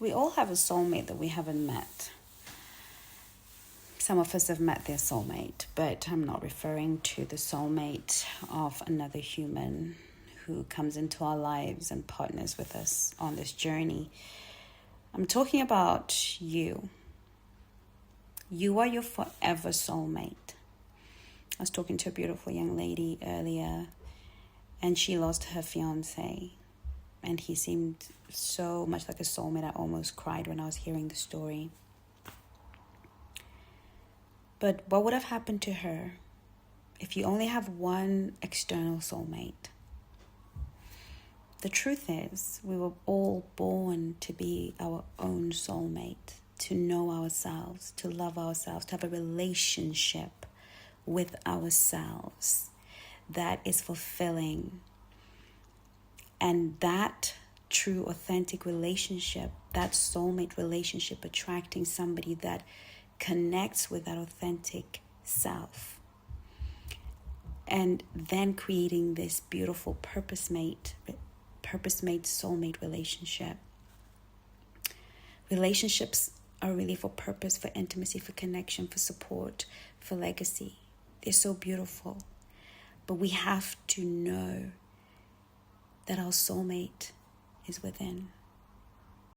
We all have a soulmate that we haven't met. Some of us have met their soulmate, but I'm not referring to the soulmate of another human who comes into our lives and partners with us on this journey. I'm talking about you. You are your forever soulmate. I was talking to a beautiful young lady earlier, and she lost her fiance, and he seemed so much like a soulmate. I almost cried when I was hearing the story. But what would have happened to her if you only have one external soulmate? The truth is, we were all born to be our own soulmate, to know ourselves, to love ourselves, to have a relationship with ourselves that is fulfilling. And that true, authentic relationship, that soulmate relationship, attracting somebody that connects with that authentic self, and then creating this beautiful purpose mate soulmate relationship. Relationships are really for purpose, for intimacy, for connection, for support, for legacy. They're so beautiful, but we have to know that our soulmate is within.